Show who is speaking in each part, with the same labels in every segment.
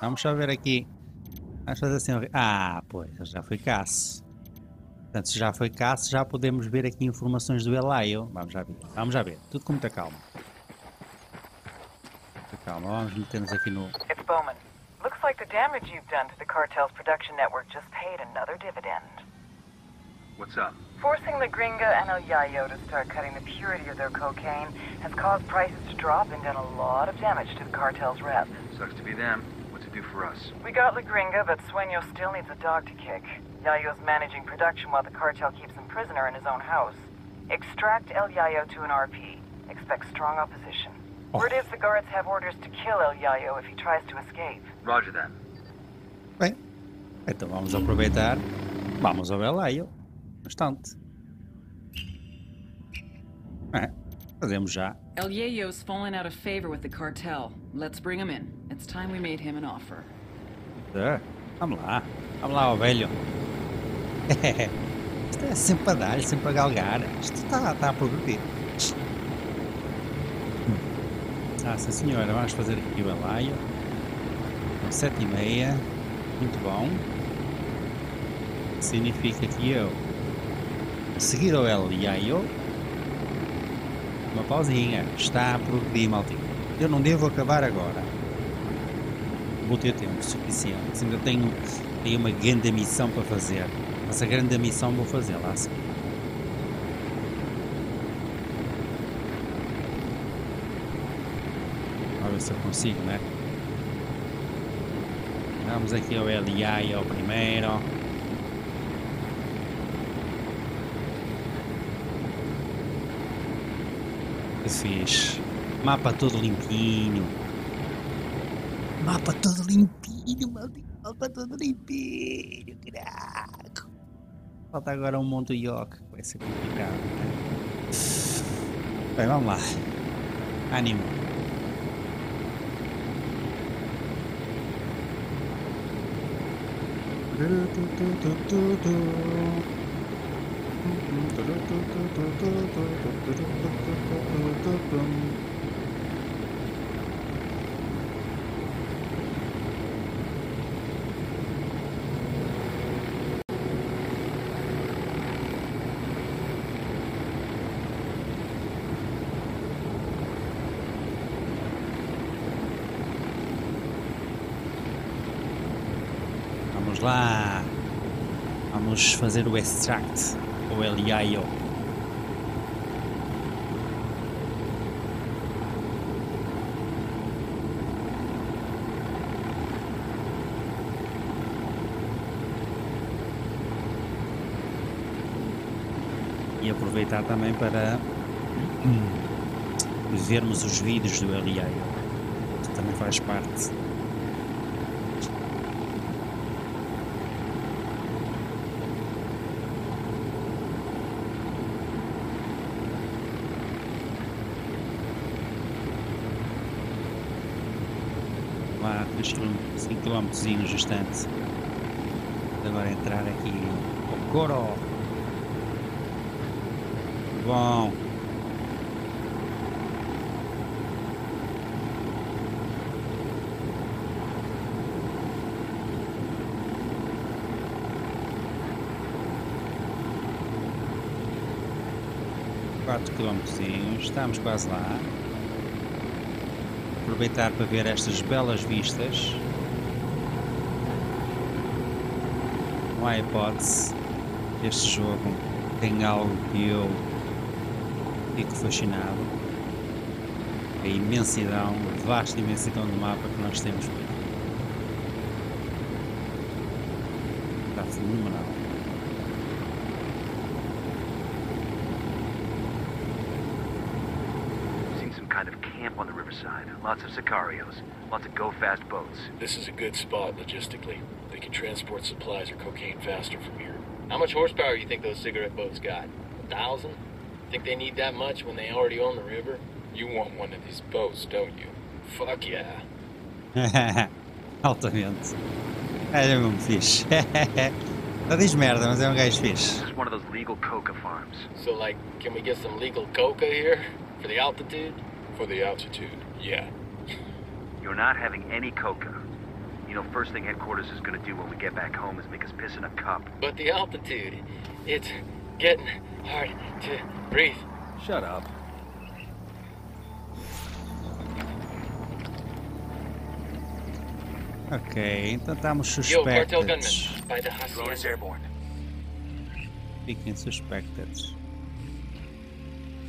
Speaker 1: Vamos só ver aqui. Vamos fazer assim. Ah, pois, já foi caço. Portanto, se já foi caço, já podemos ver aqui informações do Yayo. Vamos já ver. Vamos já ver. Tudo com muita calma. Muita calma. Vamos meter-nos aqui no...
Speaker 2: It's Bowman. Looks like the damage you've done to the cartel's production network just paid another dividend.
Speaker 3: What's up?
Speaker 2: Forcing the Gringa and El Yayo to start cutting the purity of their cocaine has caused prices to drop and done a lot of damage to the cartel's rep.
Speaker 3: Sucks to be them. What's it do for us?
Speaker 2: We got La Gringa, but Sueño still needs a dog to kick. Yayo's managing production while the cartel keeps him prisoner in his own house. Extract El Yayo to an RP. Expect strong opposition. Word is the guards have orders to kill El Yayo if he tries to escape.
Speaker 3: Roger that.
Speaker 1: Bem, então vamos aproveitar. Vamos ao Yayo. Bastante. Fazemos já.
Speaker 4: El Yayo's fallen out of favor with the cartel. Let's bring him in. It's time we made him an offer.
Speaker 1: Vamos lá. Vamos lá, ó velho. Isto é sempre a dar, sempre a galgar. Isto está a progredir. Sim senhora, vamos fazer aqui o Yayo. 7:30. Muito bom. Significa que eu seguir ao Yayo. Uma pausinha. Está a progredir, maltinho. Eu não devo acabar agora. Vou ter tempo suficiente. Ainda tenho uma grande missão para fazer. Essa grande missão vou fazê-la assim. Vamos ver se eu consigo, né? Vamos aqui ao Yayo primeiro. Que fixe. Mapa todo limpinho. Mapa todo limpinho, maldito. Mapa todo limpinho, caraca. Falta agora um monte de yoke, que vai ser complicado, né? Bem, vamos lá. Ânimo. Vamos lá. Vamos fazer o extract, ou Yayo. E aproveitar também para vermos os vídeos do Yayo. Isso também faz parte. Lá 5 km distante. Agora entrar aqui ao Coro. Bom. Quatro quilómetros, estamos quase lá. Aproveitar para ver estas belas vistas. Não há hipótese. Este jogo tem algo que eu fico fascinado. A imensidão, a vasta imensidão do mapa que nós temos por aqui. Está fenomenal.
Speaker 3: On the riverside. Lots of sicarios. Lots of go-fast boats.
Speaker 5: This is a good spot logistically. They can transport supplies or cocaine faster from here. How much horsepower do you think those cigarette boats got? 1,000? Think they need that much when they already own the river?
Speaker 6: You want one of these boats, don't you?
Speaker 5: Fuck yeah.
Speaker 1: Altamente. É mesmo fixe. Não diz merda, mas é gajo fixe.
Speaker 3: This is one of those legal coca farms.
Speaker 5: So, like, can we get some legal coca here? For the altitude?
Speaker 6: For the altitude, yeah.
Speaker 3: You're not having any coca. You know, first thing headquarters is gonna do when we get back home is make us piss in a cup.
Speaker 5: But the altitude, it's getting hard to breathe.
Speaker 3: Shut up.
Speaker 1: Ok, então estamos
Speaker 5: Yo, cartel
Speaker 1: suspected.
Speaker 5: gunman by the hacienda.
Speaker 3: Airborne.
Speaker 1: Fiquem suspected.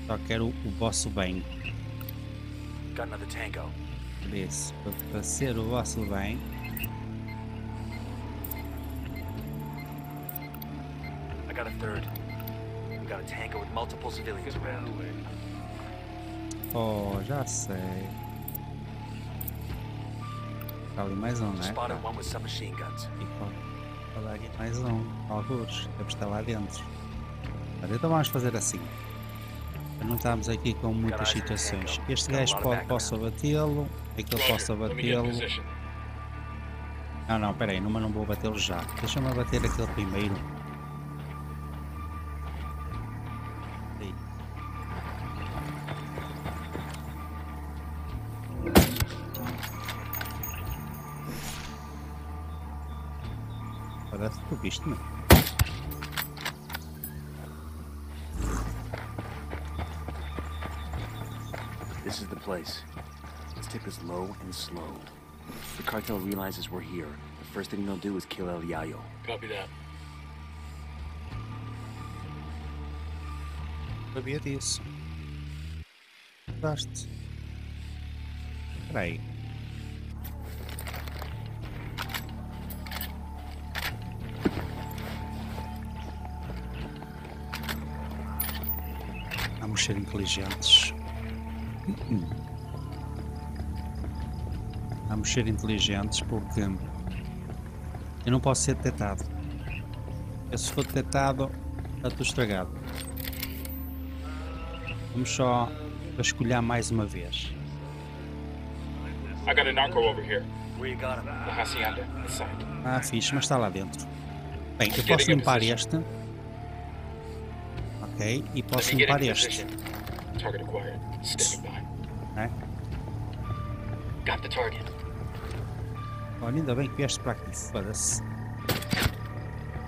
Speaker 1: Só quero o vosso bem.
Speaker 3: Got another tango.
Speaker 1: Por isso, para ser o vosso bem.
Speaker 3: I got a third. We got a tango with multiple civilians around.
Speaker 1: Oh, já sei. Está ali mais um, né?
Speaker 3: Spotted one with submachine guns.
Speaker 1: E pode aqui mais um. Alguns. Deve estar lá dentro. Mas então vamos fazer assim. Para não estarmos aqui com muitas situações. Este gajo posso abatê-lo. Aquele posso abatê-lo. Não, peraí, mas não vou batê-lo já. Deixa-me abater aquele primeiro. Aí. Parece que tu viste-me.
Speaker 3: This is the place. Let's take this low and slow. The cartel realizes we're here. The first thing they'll do is kill El Yayo.
Speaker 5: Copy that.
Speaker 1: Sabia disso. Gosto. Espera aí. Vamos ser inteligentes. Vamos ser inteligentes porque eu não posso ser detectado. Eu, se for detectado, está tudo estragado. Vamos só vasculhar mais uma vez.
Speaker 6: I got a narco over here.
Speaker 3: Where you got him?
Speaker 6: The hacienda, this side.
Speaker 1: Ah, fixe, mas está lá dentro. Bem, eu posso limpar este. Ok, e posso
Speaker 5: Let me get
Speaker 1: limpar
Speaker 5: in
Speaker 1: este.
Speaker 5: position.
Speaker 6: Target acquired. Standing by.
Speaker 1: Né?
Speaker 5: Got the target.
Speaker 1: Olha, ainda bem que vieste para aqui. Foda-se.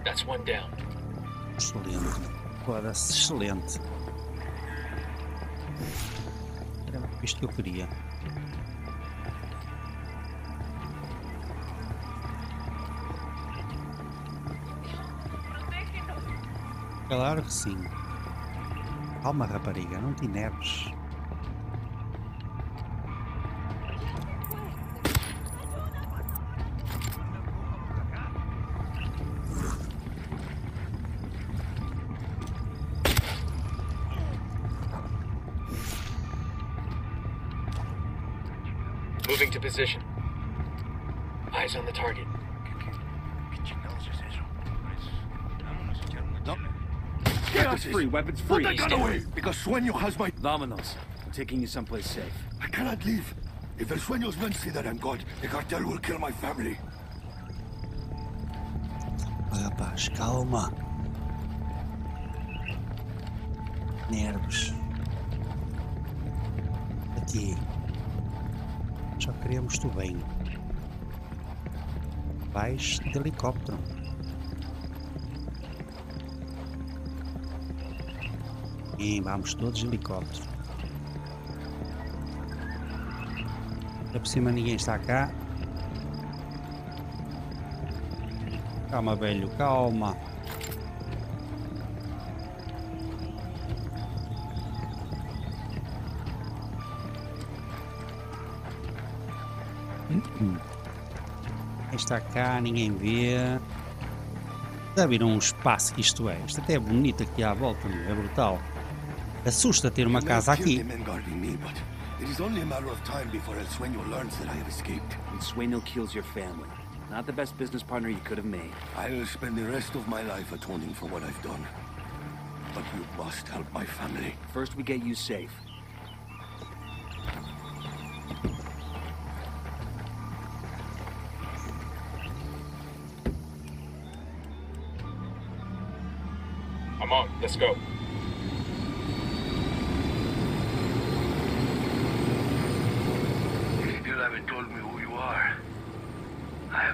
Speaker 5: That's one down.
Speaker 1: Excelente. Foda-se, excelente. Era isto que eu queria. Claro que sim. Calma, rapariga, não te enerves.
Speaker 5: Moving to position. Eyes on the target.
Speaker 7: Weapons free, weapons free.
Speaker 5: Put that gun away,
Speaker 7: because Sueño has my...
Speaker 3: Vámonos. I'm taking you someplace safe.
Speaker 7: I cannot leave. If El Sueño's men see that I'm gone, the cartel will kill my family.
Speaker 1: Rapaz, calma. Nervos. Aqui. Só queremos tu bem. Vais de helicóptero. E vamos todos de helicóptero. Ainda por cima ninguém está cá. Calma, velho, calma. Ninguém está cá, ninguém vê. Já viram um espaço que isto é? Isto até é bonito aqui à volta, meu. É brutal. Assusta ter uma casa aqui.
Speaker 7: It is only a matter of time before El Sueño learns that I have escaped.
Speaker 3: And Sueño kills your family. Not the best business partner you could have made.
Speaker 7: I'll spend the rest of my life atoning for what I've done. But you must help my family.
Speaker 3: First we get you safe.
Speaker 6: I'm on. Let's go.
Speaker 7: You still haven't told me who you are. I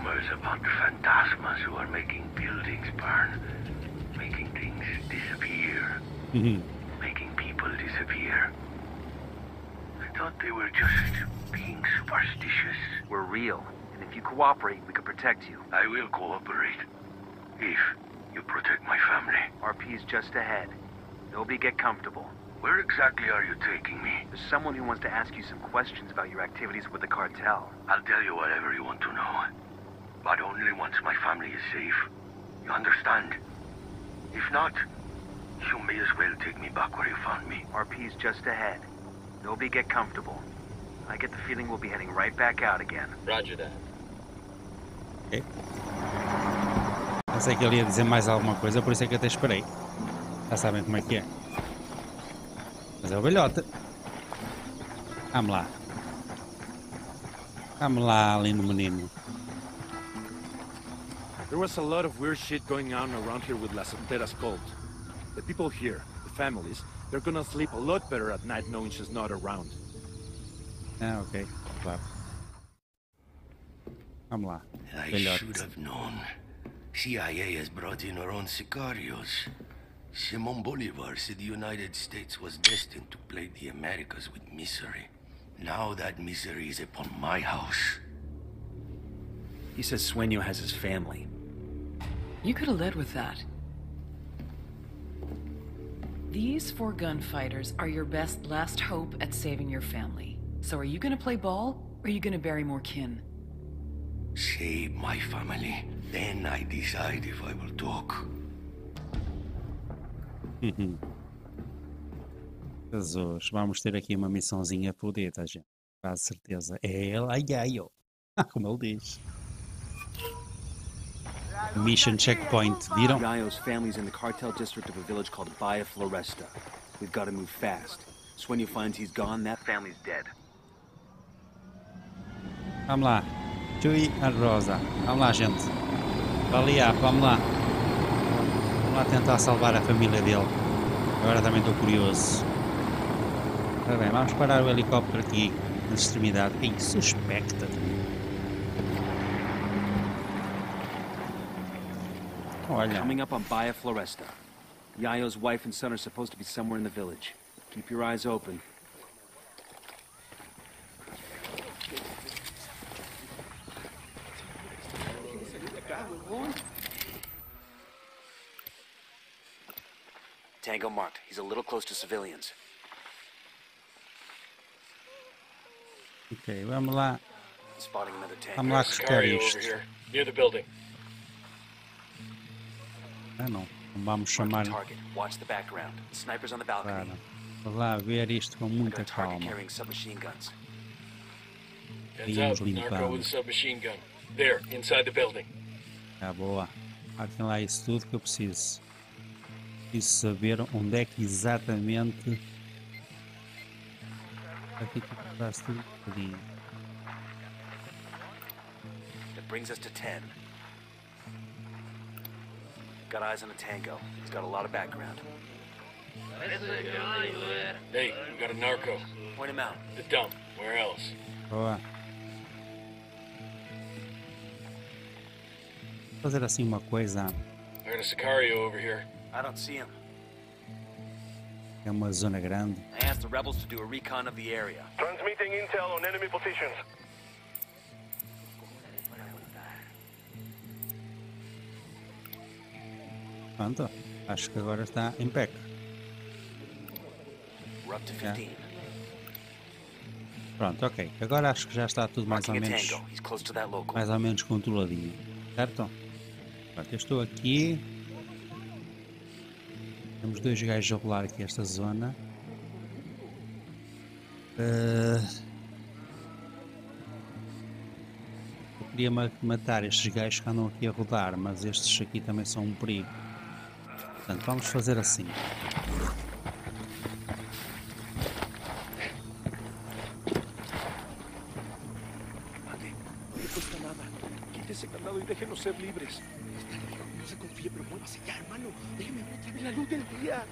Speaker 7: rumors about phantasmas who are making buildings burn, making things disappear, making people disappear. I thought they were just being superstitious.
Speaker 3: We're real, and if you cooperate, we can protect you.
Speaker 7: I will cooperate. If you protect my family.
Speaker 3: RP's just ahead. Nobody get comfortable.
Speaker 7: Where exactly are you taking me?
Speaker 3: There's someone who wants to ask you some questions about your activities with the cartel.
Speaker 7: I'll tell you whatever you want to know. But only once my family is safe. You understand? If not, you may as well take me back where you found me.
Speaker 3: RP's just ahead. Nobody get comfortable. I get the feeling we'll be heading right back out again.
Speaker 5: Roger that.
Speaker 1: Ok. Pensei que ele ia dizer mais alguma coisa, por isso é que até esperei. Já sabem como é que é. Mas é o velhote. Vamos lá. Vamos lá, lindo menino.
Speaker 8: There was a lot of weird shit going on around here with La Soltera's cult. The people here, the families, they're gonna sleep a lot better at night knowing she's not around.
Speaker 1: Ah, ok. Claro. Vamos lá.
Speaker 7: I
Speaker 1: Velhote.
Speaker 7: should have known. CIA has brought in her own sicarios. Simon Bolivar said the United States was destined to plague the Americas with misery. Now that misery is upon my house.
Speaker 3: He says Sueño has his family.
Speaker 4: You could have led with that. These 4 gunfighters are your best last hope at saving your family. So are you gonna play ball, or are you gonna bury more kin?
Speaker 7: Save my family. Then I decide if I will talk.
Speaker 1: Jesus, vamos ter aqui uma missãozinha fodida, gente. Quase certeza. É ele, a Yayo. Como ele diz. Mission checkpoint, viram?
Speaker 3: Yayo's family's in the cartel district of a village called Bahia Floresta. We've got to move fast. Sueño finds he's gone, that family's dead.
Speaker 1: Vamos lá. Tui a Rosa. Vamos lá, gente. Balear, vamos lá. Vamos lá tentar salvar a família dele. Agora também estou curioso. Ora bem, vamos parar o helicóptero aqui na extremidade. Ei, suspecta. Olha.
Speaker 3: Coming up on Bahia Floresta. Yayo's wife and son are supposed to be somewhere in the village. Keep your eyes open. Tango marked. He's a little close to civilians.
Speaker 1: Ok, vamos lá.
Speaker 3: Spotting another tank.
Speaker 1: Vamos lá buscar
Speaker 5: Sicario over
Speaker 1: isto.
Speaker 5: here, near the building.
Speaker 1: Ah, não. Não vamos
Speaker 3: Marking
Speaker 1: chamar
Speaker 3: target. Watch the background. Snipers on the balcony.
Speaker 1: para. Vamos lá ver isto com
Speaker 3: Got
Speaker 1: muita
Speaker 3: a target
Speaker 1: calma.
Speaker 3: carrying submachine guns.
Speaker 5: Heads
Speaker 1: Vamos
Speaker 5: up, narco
Speaker 1: limpando.
Speaker 5: with a submachine gun. There, inside the building.
Speaker 1: Ah, boa. Marquem lá isso tudo que eu preciso. Preciso saber onde é que exatamente. Aqui faz tudo um bocadinho.
Speaker 3: That brings us to 10. Got eyes on the Tango. He's got a lot of background.
Speaker 5: Hey, we got a narco.
Speaker 3: Point him out.
Speaker 5: The dump. Where else?
Speaker 1: Boa. Vou fazer assim uma coisa.
Speaker 5: I got a Sicario over here.
Speaker 3: I don't see him.
Speaker 1: É uma zona grande.
Speaker 3: I asked the rebels to do a recon of the area.
Speaker 6: Transmitting intel on enemy positions.
Speaker 1: Pronto. Acho que agora está em pé.
Speaker 3: We're up to 15.
Speaker 1: Pronto, ok. Agora acho que já está tudo mais ou
Speaker 3: Marking a
Speaker 1: menos.
Speaker 3: Tango. He's close to that local.
Speaker 1: Mais ou menos controladinho. Certo? Pronto, eu estou aqui. Temos 2 gajos a rolar aqui esta zona. Eu queria matar estes gajos que andam aqui a rodar, mas estes aqui também são um perigo. Portanto, vamos fazer assim.
Speaker 8: No le cuesta nada. Quite ese candado y déjenos ser libres. No se confíe, pero muévase ya, hermano. Déjeme ver otra vez la luz del día.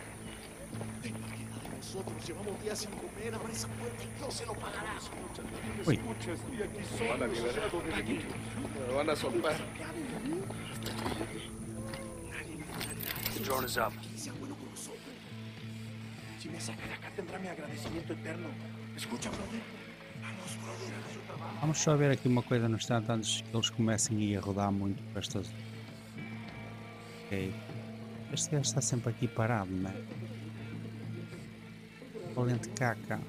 Speaker 9: Nosotros llevamos días sin comer, abre esa puerta y Dios se lo pagará.
Speaker 1: Uy.
Speaker 9: Me van a liberar de aquí. Me van a soltar.
Speaker 3: The drone is up.
Speaker 9: Sea bueno con nosotros. Si me saca de acá tendrá mi agradecimiento eterno. Escucha, brother. Vamos, brother, a su trabajo.
Speaker 1: Vamos só ver aqui uma coisa no instante antes que eles comecem a rodar muito para estas. Ok. Este gajo está sempre aqui parado, não é? Valente caca.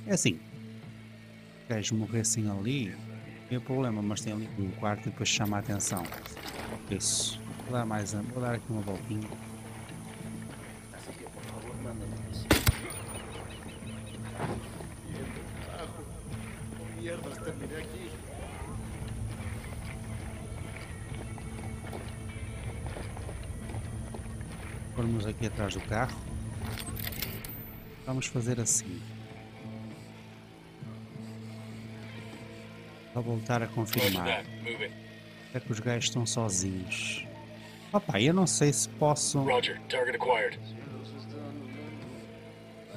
Speaker 1: É assim. Se os gajos morressem ali, não tem problema, mas tem ali um quarto e depois chama a atenção. Isso. Vou dar vou dar aqui uma voltinha.
Speaker 9: Mierdas, terminé aquí.
Speaker 1: Formos aqui atrás do carro. Vamos fazer assim. Para voltar a confirmar. É que os gajos estão sozinhos. Opa, eu não sei se posso.
Speaker 5: Roger, target acquired.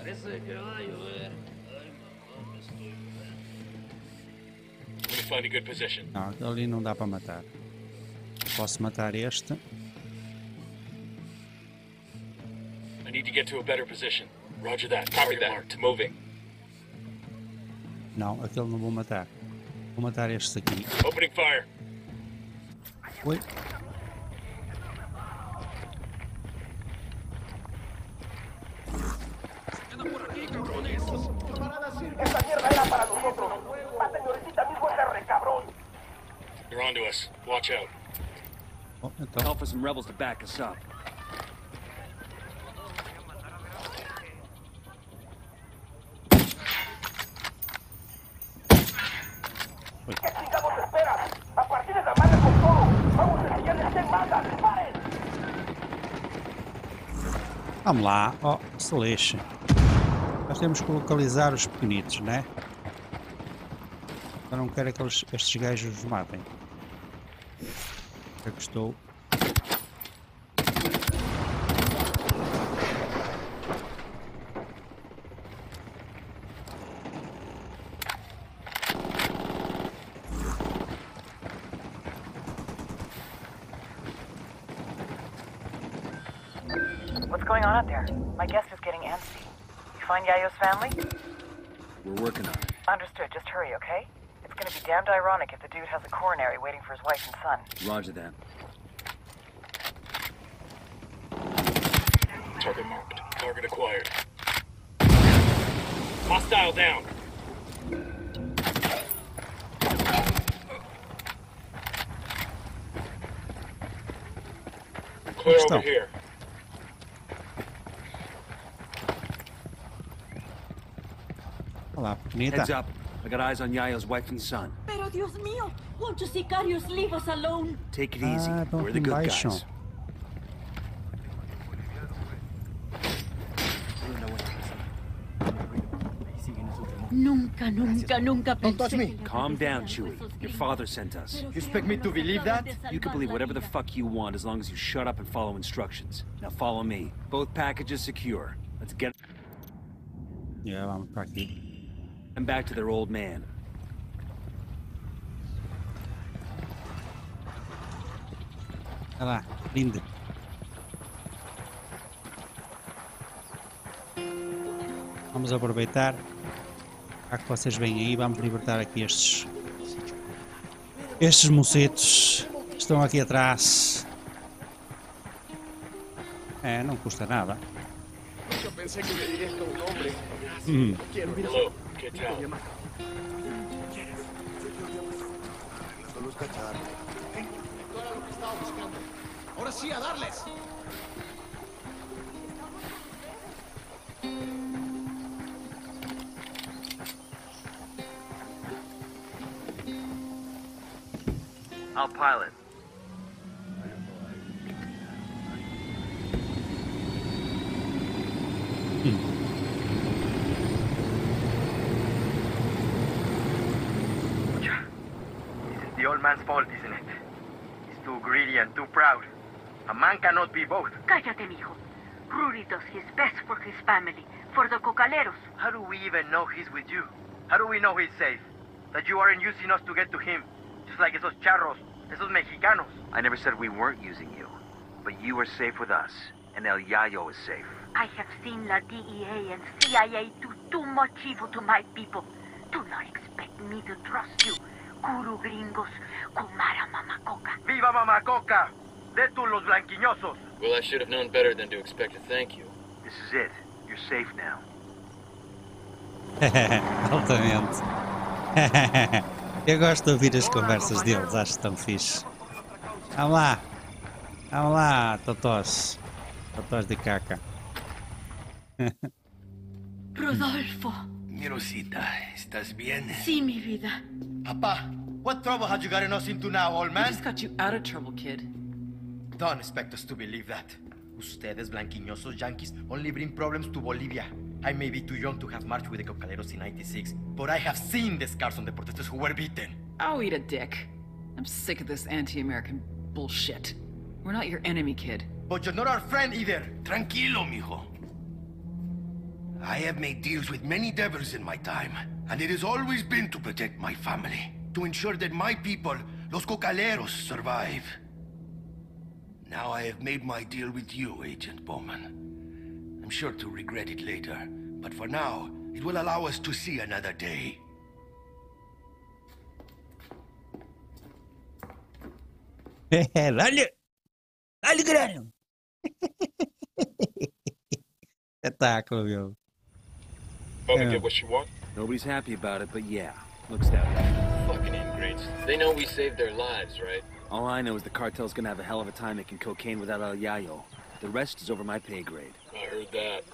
Speaker 5: Let me find a good position.
Speaker 1: Não, ali não dá para matar. Posso matar este.
Speaker 5: I need to get to a better position. Roger that. Copy that. Marked. Moving.
Speaker 1: Não, aquele não vou matar. Vou matar estes aqui.
Speaker 5: Opening fire.
Speaker 1: Oi.
Speaker 6: Esta mierda era para nosotros. La señorita mismo es R, cabrón.
Speaker 5: They're onto us. Watch out.
Speaker 1: Oh, então.
Speaker 3: Call for some rebels to back us up.
Speaker 6: ¿Qué chingados esperan? A partir de la madre con todo. Vamos a enseñarles qué manda. ¡Disparen!
Speaker 1: Vamos lá. Oh, se lixe. Nós temos que localizar os pequenitos, né? Eu não quero que estes gajos os matem. É que estou.
Speaker 2: What's going on out there? My guest is getting antsy. You find Yayo's family?
Speaker 3: We're working on it.
Speaker 2: Understood. Just hurry, okay? It's gonna be damned ironic if the dude has a coronary waiting for his wife and son.
Speaker 3: Roger that.
Speaker 5: Target marked. Target acquired. Hostile down. Clear over here.
Speaker 1: Olá, pequenita.
Speaker 3: Heads up. I got eyes on Yayo's wife and son.
Speaker 10: Pero Dios mío, won't you sicarios leave us alone?
Speaker 3: Take it easy.
Speaker 1: Vão
Speaker 3: We're the
Speaker 1: aqui
Speaker 3: good
Speaker 1: embaixo.
Speaker 3: guys.
Speaker 10: Nunca, nunca, nunca pensé.
Speaker 11: Don't touch me.
Speaker 3: Calm down, Chewie. Your father sent us.
Speaker 11: You expect me to believe that?
Speaker 3: You can believe whatever the fuck you want as long as you shut up and follow instructions. Now follow me. Both packages secure. Let's get
Speaker 1: Yeah, vamos para aqui.
Speaker 3: them back to their old man.
Speaker 1: Olha lá, lindo. Vamos aproveitar. Já que vocês vêm aí, vamos libertar aqui estes mocetos que estão aqui atrás. É, não custa nada.
Speaker 9: Yo pensé que le diría esto a un hombre. Quiero ir.
Speaker 5: Hello. Get down.
Speaker 9: Solo es cachar. Esto era lo que estaba buscando. Ahora sí, a darles.
Speaker 11: I'll pilot. It's the old man's fault, isn't it? He's too greedy and too proud. A man cannot be both.
Speaker 10: Cállate, mijo. Rudy does his best for his family, for the cocaleros.
Speaker 11: How do we even know he's with you? How do we know he's safe? That you aren't using us to get to him? Just like esos charros, esos mexicanos. I never said we weren't using you. But you are safe with us, and El Yayo is safe.
Speaker 10: I have seen la DEA and CIA do too much evil to my people. Do not expect me to trust you. Kuru gringos, kumara mamacoca.
Speaker 11: ¡Viva Mamacoca! ¡De tú los blanquiñosos!
Speaker 5: Well, I should have known better than to expect a thank you.
Speaker 11: This is it. You're safe now.
Speaker 1: Altamente. Eu gosto de ouvir as conversas deles, acho que estão fixe. Vamos lá, totós. Totós de caca.
Speaker 10: Rodolfo.
Speaker 7: Mi Rosita, ¿estás bien?
Speaker 10: Sí, mi vida.
Speaker 12: Papa, what trouble had you gotten us into now, old
Speaker 4: I
Speaker 12: man?
Speaker 4: just got you out of trouble, kid.
Speaker 12: Don't expect us to believe that. Ustedes, blanquiñosos yankees, only bring problems to Bolivia. I may be too young to have marched with the cocaleros in '96, but I have seen the scars on the protesters who were beaten.
Speaker 4: Oh, eat a dick. I'm sick of this anti-American bullshit. We're not your enemy, kid.
Speaker 12: But you're not our friend either.
Speaker 7: Tranquilo, mijo. I have made deals with many devils in my time, and it has always been to protect my family, to ensure that my people, los cocaleros, survive. Now I have made my deal with you, Agent Bowman. I'm sure to regret it later, but for now, it will allow us to see another day.
Speaker 1: Dale! Dale, caralho! Espetáculo, meu.
Speaker 5: Probably get what she wants.
Speaker 8: Nobody's happy about it, but yeah, looks that way.
Speaker 5: Fucking ingrates. They know we saved their lives, right?
Speaker 8: All I know is the cartel's gonna have a hell of a time making cocaine without El Yayo. The rest is over my pay grade.
Speaker 5: I heard that.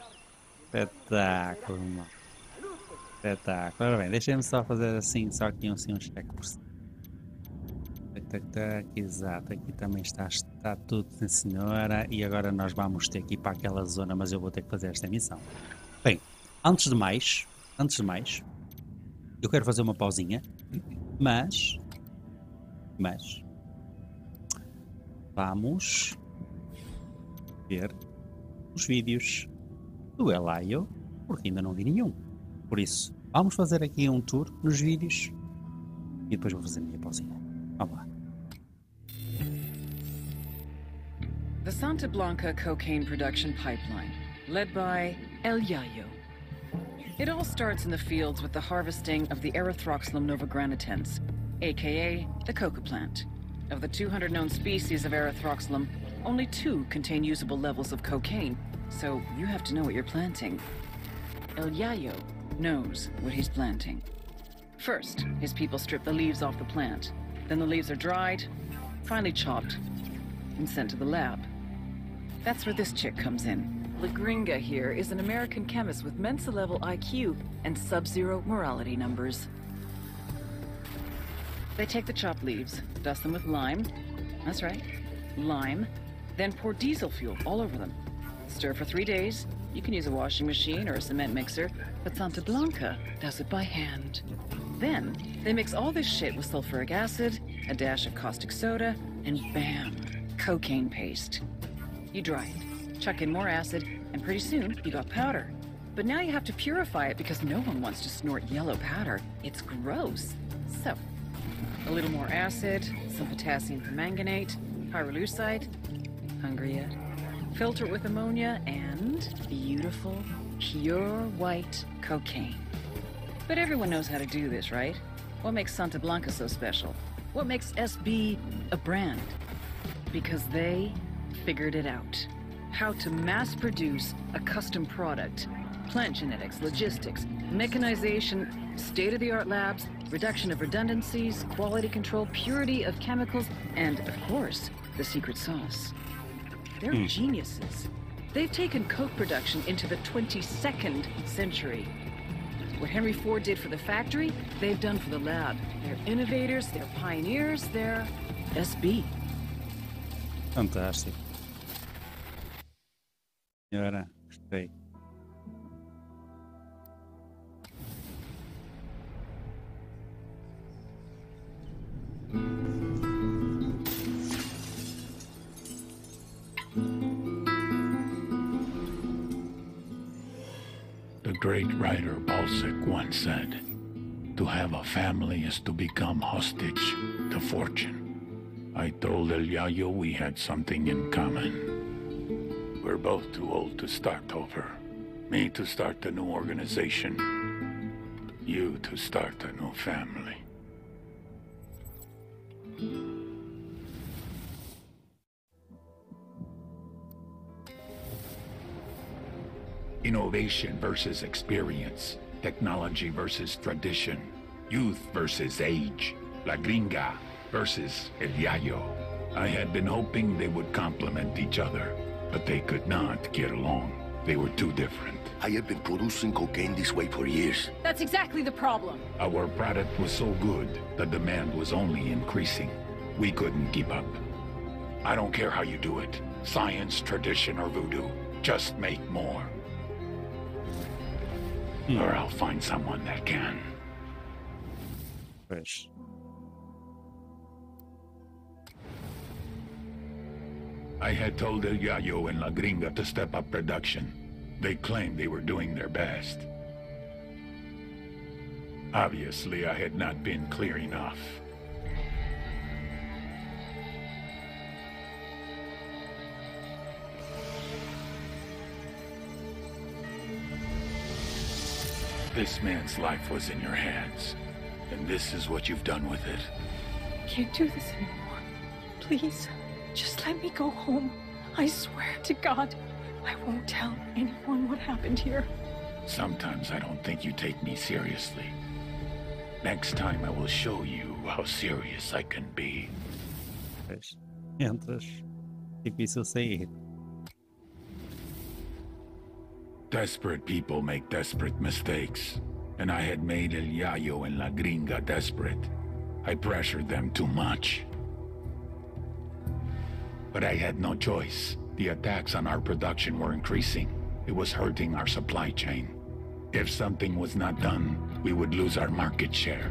Speaker 1: Espetáculo, mano. Espetáculo. Ora bem, deixem-me só fazer assim, só aqui uns checkers. Exato, aqui também está tudo, sim senhora. E agora nós vamos ter que ir para aquela zona, mas eu vou ter que fazer esta missão. Bem, antes de mais, eu quero fazer uma pausinha, mas vamos ver os vídeos do Yayo, porque ainda não vi nenhum. Por isso, vamos fazer aqui um tour nos vídeos e depois vou fazer a minha pausinha. Vamos lá.
Speaker 4: The Santa Blanca cocaine production pipeline, led by El Yayo. It all starts in the fields with the harvesting of the Erythroxylum novogranitens, aka the coca plant. Of the 200 known species of Erythroxylum, only 2 contain usable levels of cocaine, so you have to know what you're planting. El Yayo knows what he's planting. First, his people strip the leaves off the plant. Then the leaves are dried, finally chopped, and sent to the lab. That's where this chick comes in. La Gringa here is an American chemist with Mensa-level IQ and sub-zero morality numbers. They take the chopped leaves, dust them with lime. That's right, lime. Then pour diesel fuel all over them. Stir for 3 days. You can use a washing machine or a cement mixer, but Santa Blanca does it by hand. Then, they mix all this shit with sulfuric acid, a dash of caustic soda, and bam, cocaine paste. You dry it, chuck in more acid, and pretty soon you got powder. But now you have to purify it because no one wants to snort yellow powder. It's gross. So, a little more acid, some potassium permanganate, pyrolusite. Hungry yet? Filter it with ammonia, and beautiful, pure white cocaine. But everyone knows how to do this, right? What makes Santa Blanca so special? What makes SB a brand? Because they figured it out. How to mass produce a custom product. Plant genetics, logistics, mechanization, state-of-the-art labs, reduction of redundancies, quality control, purity of chemicals, and, of course, the secret sauce. They're geniuses. They've taken coke production into the 22nd century. What Henry Ford did for the factory, they've done for the lab. They're innovators, they're pioneers, they're SB.
Speaker 1: Fantástico. Senhora, gostei.
Speaker 13: great writer Balzac once said, "To have a family is to become hostage to fortune." I told El Yayo we had something in common. We're both too old to start over. Me to start a new organization. You to start a new family. Innovation versus experience. Technology versus tradition. Youth versus age. La Gringa versus El Yayo. I had been hoping they would complement each other, but they could not get along. They were too different.
Speaker 14: I have been producing cocaine this way for years.
Speaker 15: That's exactly the problem.
Speaker 13: Our product was so good, the demand was only increasing. We couldn't keep up. I don't care how you do it. Science, tradition, or voodoo. Just make more. Or I'll find someone that can.
Speaker 1: Fish.
Speaker 13: I had told El Yayo and La Gringa to step up production. They claimed they were doing their best. Obviously, I had not been clear enough. This man's life was in your hands, and this is what you've done with it.
Speaker 15: I can't do this anymore. Please, just let me go home. I swear to God, I won't tell anyone what happened here.
Speaker 13: Sometimes I don't think you take me seriously. Next time I will show you how serious I can be.
Speaker 1: Entras. Difícil sair.
Speaker 13: Desperate people make desperate mistakes, and I had made El Yayo and La Gringa desperate. I pressured them too much. But I had no choice. The attacks on our production were increasing. It was hurting our supply chain. If something was not done, we would lose our market share.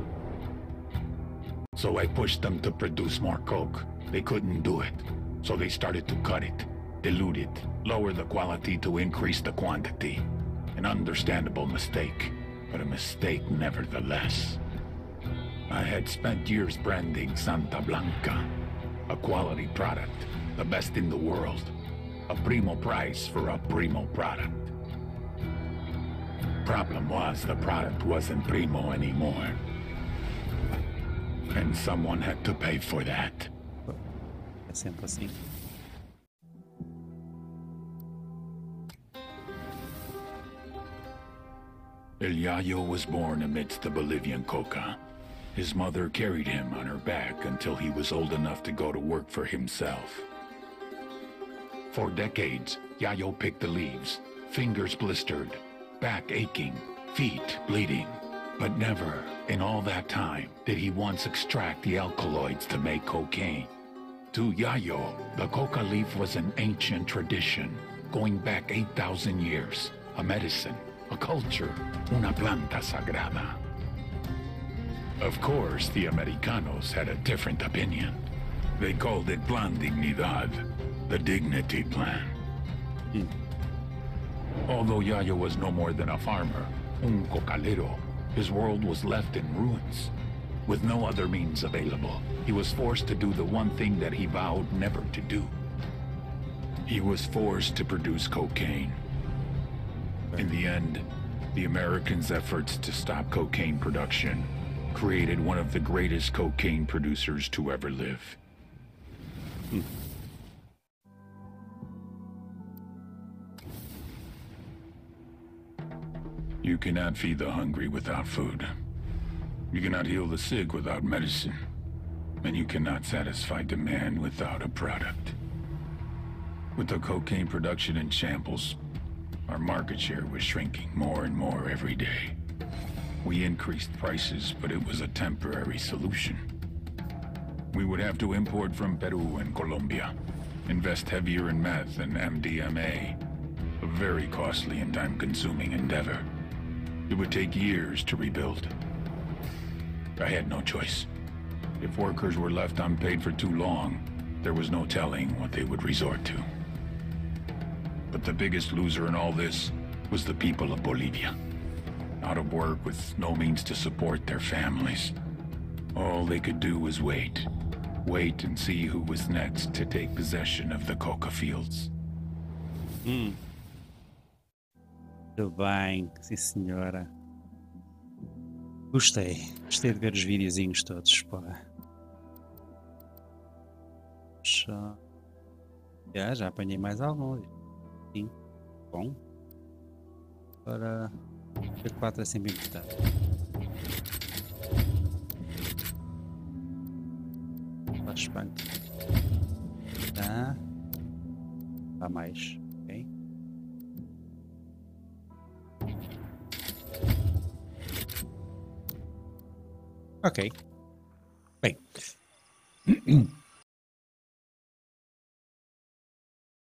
Speaker 13: So I pushed them to produce more coke. They couldn't do it, so they started to cut it, dilute it, lower the quality to increase the quantity. An understandable mistake, but a mistake nevertheless. I had spent years branding Santa Blanca, a quality product, the best in the world, a primo price for a primo product. Problem was, the product wasn't primo anymore. And someone had to pay for that.
Speaker 1: É sempre assim.
Speaker 13: El Yayo was born amidst the Bolivian coca. His mother carried him on her back until he was old enough to go to work for himself. For decades, Yayo picked the leaves, fingers blistered, back aching, feet bleeding. But never, in all that time, did he once extract the alkaloids to make cocaine. To Yayo, the coca leaf was an ancient tradition, going back 8,000 years, a medicine, a culture, una planta sagrada. Of course, the Americanos had a different opinion. They called it Plan Dignidad, the dignity plan. Although Yayo was no more than a farmer, un cocalero, his world was left in ruins. With no other means available, he was forced to do the one thing that he vowed never to do. He was forced to produce cocaine. In the end, the Americans' efforts to stop cocaine production created one of the greatest cocaine producers to ever live. You cannot feed the hungry without food. You cannot heal the sick without medicine. And you cannot satisfy demand without a product. With the cocaine production in shambles, our market share was shrinking more and more every day. We increased prices, but it was a temporary solution. We would have to import from Peru and Colombia, invest heavier in meth and MDMA, a very costly and time-consuming endeavor. It would take years to rebuild. I had no choice. If workers were left unpaid for too long, there was no telling what they would resort to. But the biggest loser in all this was the people of Bolivia. out of work with no means to support their families. All they could do was wait. Wait and see who was next to take possession of the coca fields.
Speaker 1: Muito bem, sim senhora. Gostei de ver os videozinhos todos, pá. Já apanhei mais alguns. Sim, bom. Para ter 4 é sempre importante. Flashbang. Tá. Há mais. Ok. Ok. Bem.